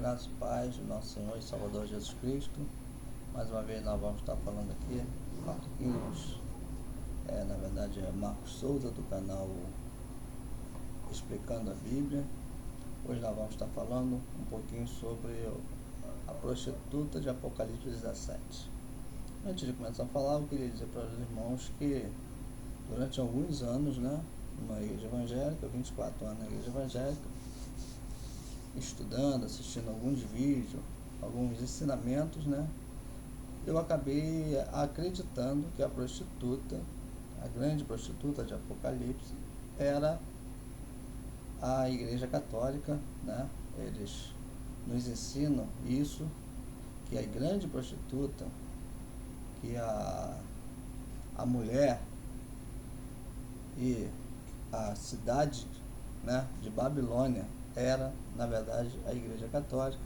Graças e paz do nosso Senhor e Salvador Jesus Cristo. Mais uma vez nós vamos estar falando aqui, Marquinhos, na verdade é Marcos Souza, do canal Explicando a Bíblia. Hoje nós vamos estar falando um pouquinho sobre a prostituta de Apocalipse 17. Antes de começar a falar, eu queria dizer para os irmãos que durante alguns anos, numa igreja evangélica, 24 anos na igreja evangélica, estudando, assistindo alguns vídeos, alguns ensinamentos, eu acabei acreditando que a prostituta, a grande prostituta de Apocalipse, era a Igreja Católica, Eles nos ensinam isso, que a grande prostituta, que a mulher e a cidade, de Babilônia era, na verdade, a Igreja Católica,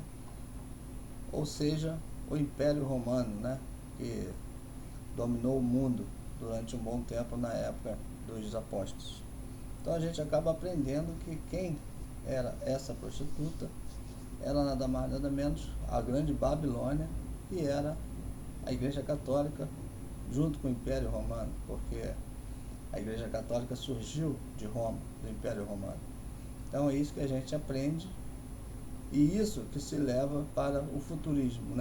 ou seja, o Império Romano, que dominou o mundo durante um bom tempo na época dos apóstolos. Então a gente acaba aprendendo que quem era essa prostituta era nada mais nada menos a grande Babilônia, que era a Igreja Católica junto com o Império Romano, porque a Igreja Católica surgiu de Roma, do Império Romano. Então é isso que a gente aprende, e isso que se leva para o futurismo,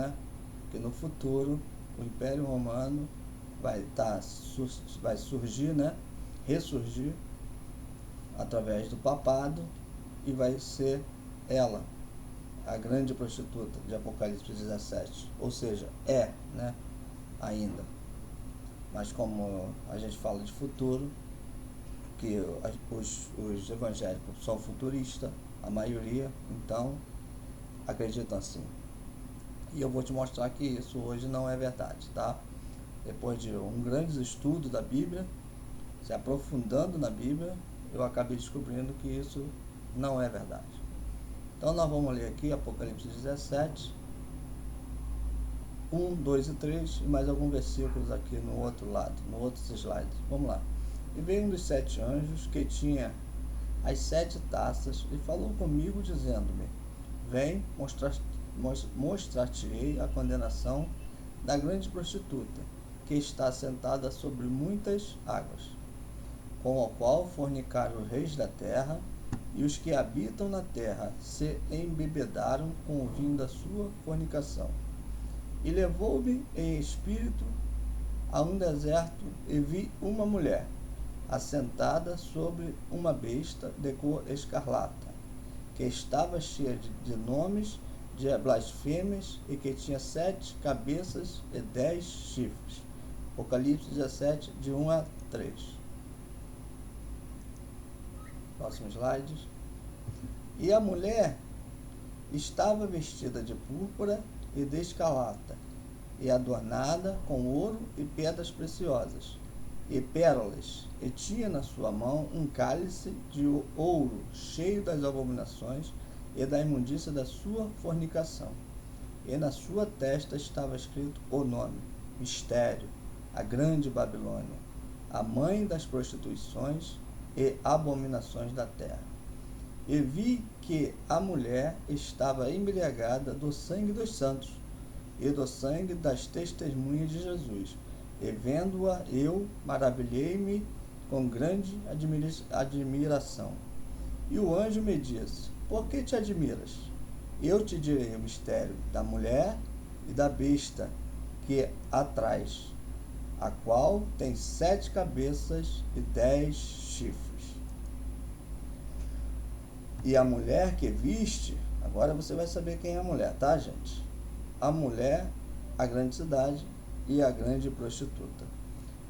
que no futuro o Império Romano vai surgir, ressurgir através do papado, e vai ser ela a grande prostituta de Apocalipse 17, ou seja, ainda. Mas como a gente fala de futuro, que os evangélicos são futuristas, a maioria, então acreditam assim. E eu vou te mostrar que isso hoje não é verdade, tá? Depois de um grande estudo da Bíblia, se aprofundando na Bíblia, eu acabei descobrindo que isso não é verdade. Então nós vamos ler aqui Apocalipse 17, 1, 2 e 3, e mais alguns versículos aqui no outro lado, no outro slide. Vamos lá. E veio um dos 7 anjos que tinha as 7 taças e falou comigo, dizendo-me: Vem, mostrar-te-ei a condenação da grande prostituta, que está sentada sobre muitas águas, com a qual fornicaram os reis da terra, e os que habitam na terra se embebedaram com o vinho da sua fornicação. E levou-me em espírito a um deserto, e vi uma mulher assentada sobre uma besta de cor escarlata, que estava cheia de nomes de blasfêmias, e que tinha 7 cabeças e 10 chifres. Apocalipse 17, de 1 a 3. Próximo slide. E a mulher estava vestida de púrpura e de escarlata, e adornada com ouro e pedras preciosas, e pérolas, e tinha na sua mão um cálice de ouro, cheio das abominações e da imundícia da sua fornicação. E na sua testa estava escrito o nome: Mistério, a grande Babilônia, a mãe das prostituições e abominações da terra. E vi que a mulher estava embriagada do sangue dos santos e do sangue das testemunhas de Jesus. E vendo-a, eu maravilhei-me com grande admiração. E o anjo me disse: Por que te admiras? Eu te direi o mistério da mulher e da besta que a traz, a qual tem 7 cabeças e 10 chifres. E a mulher que viste, agora você vai saber quem é a mulher, tá, gente? A mulher, a grande cidade e a grande prostituta.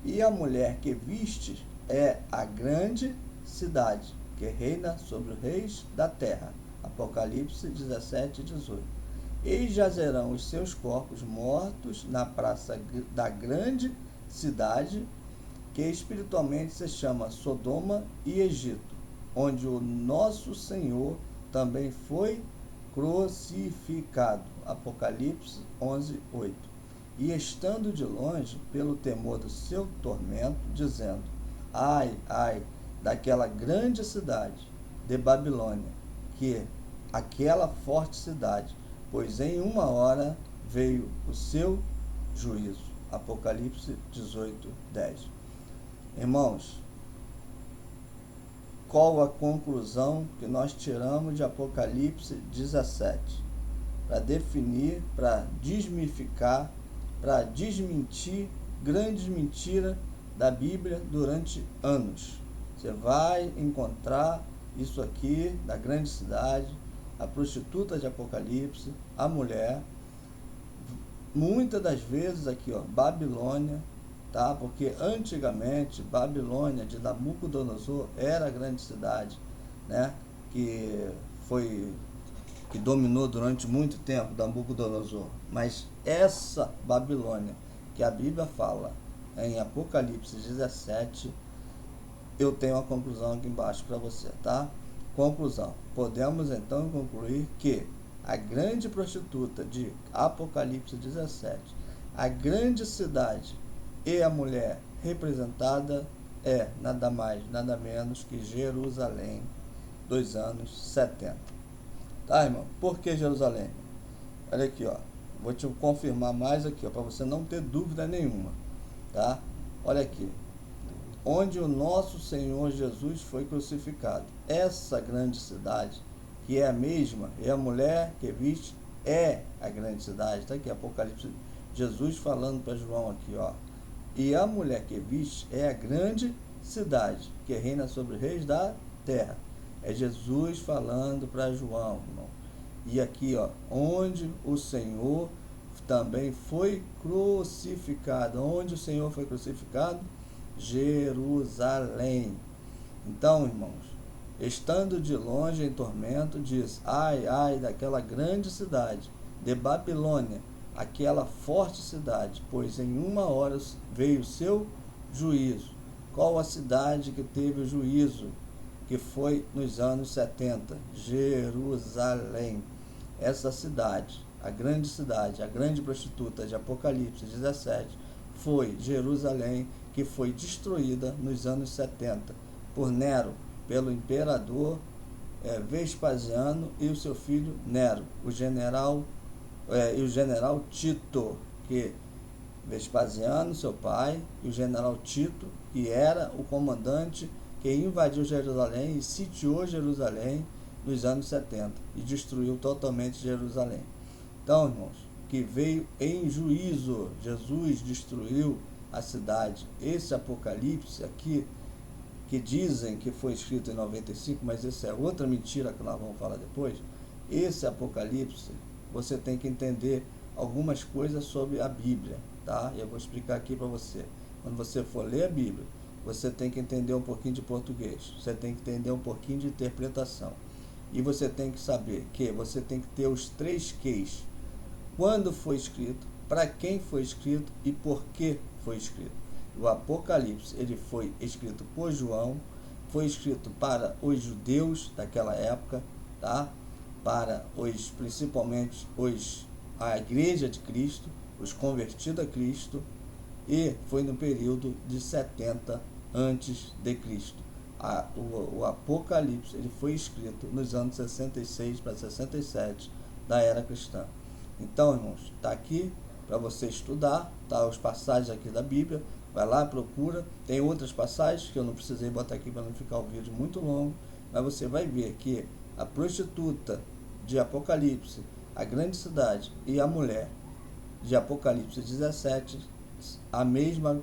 E a mulher que viste é a grande cidade, que reina sobre os reis da terra. Apocalipse 17, 18. E jazerão os seus corpos mortos na praça da grande cidade, que espiritualmente se chama Sodoma e Egito, onde o nosso Senhor também foi crucificado. Apocalipse 11, 8. E estando de longe, pelo temor do seu tormento, dizendo: Ai, ai, daquela grande cidade de Babilônia, que aquela forte cidade pois em uma hora veio o seu juízo. Apocalipse 18, 10. Irmãos, qual a conclusão que nós tiramos de Apocalipse 17? Para definir, para desmificar, para desmentir grandes mentiras da Bíblia durante anos. Você vai encontrar isso aqui da grande cidade, a prostituta de Apocalipse, a mulher, muitas das vezes aqui, Babilônia, tá? Porque antigamente Babilônia de Nabucodonosor era a grande cidade, né? Que dominou durante muito tempo Nabucodonosor. Mas essa Babilônia que a Bíblia fala em Apocalipse 17, eu tenho uma conclusão aqui embaixo para você, tá? Conclusão. Podemos então concluir que a grande prostituta de Apocalipse 17, a grande cidade e a mulher representada é nada mais, nada menos que Jerusalém, dos anos 70. Tá, irmão? Por que Jerusalém? Olha aqui, vou te confirmar mais aqui, para você não ter dúvida nenhuma, tá? Olha aqui, onde o nosso Senhor Jesus foi crucificado. Essa grande cidade, que é a mesma, é a mulher que viste, é a grande cidade. Tá aqui, Apocalipse, Jesus falando para João aqui, e a mulher que viste é a grande cidade, que reina sobre os reis da terra. É Jesus falando para João, irmão. E aqui, onde o Senhor também foi crucificado. Onde o Senhor foi crucificado? Jerusalém. Então, irmãos, estando de longe em tormento, diz: ai, ai daquela grande cidade de Babilônia, aquela forte cidade, pois em uma hora veio o seu juízo. Qual a cidade que teve o juízo? Que foi nos anos 70, Jerusalém. Essa cidade, a grande prostituta de Apocalipse 17, foi Jerusalém, que foi destruída nos anos 70 por Nero, pelo imperador Vespasiano e o seu filho Nero, o general Tito, que Vespasiano, seu pai, e o general Tito, que era o comandante que invadiu Jerusalém e sitiou Jerusalém nos anos 70 e destruiu totalmente Jerusalém. Então, irmãos, que veio em juízo, Jesus destruiu a cidade. Esse Apocalipse aqui, que dizem que foi escrito em 95, mas essa é outra mentira que nós vamos falar depois. Esse Apocalipse, você tem que entender algumas coisas sobre a Bíblia, tá? Eu vou explicar aqui para você. Quando você for ler a Bíblia, você tem que entender um pouquinho de português, você tem que entender um pouquinho de interpretação. E você tem que saber que você tem que ter os 3 Qs. Quando foi escrito, para quem foi escrito e por que foi escrito. O Apocalipse, ele foi escrito por João, foi escrito para os judeus daquela época, tá? Para principalmente a igreja de Cristo, os convertidos a Cristo, e foi no período de 70 antes de Cristo. O Apocalipse, ele foi escrito nos anos 66 para 67 da era cristã. Então, irmãos, está aqui para você estudar, tá? Os passagens aqui da Bíblia, vai lá, procura. Tem outras passagens que eu não precisei botar aqui para não ficar o vídeo muito longo, mas você vai ver que a prostituta de Apocalipse, a grande cidade, e a mulher de Apocalipse 17, a mesma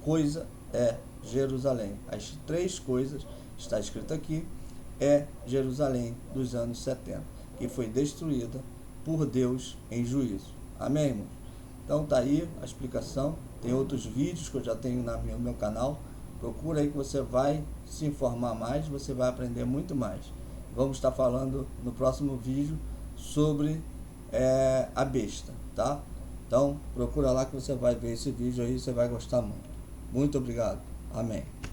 coisa é Jerusalém. As 3 coisas, está escrito aqui, é Jerusalém dos anos 70, que foi destruída por Deus em juízo. Amém, irmãos? Então tá aí a explicação. Tem outros vídeos que eu já tenho no meu canal. Procura aí que você vai se informar mais, você vai aprender muito mais. Vamos estar falando no próximo vídeo sobre a besta, tá? Então procura lá que você vai ver esse vídeo aí, você vai gostar muito. Muito obrigado. Amém.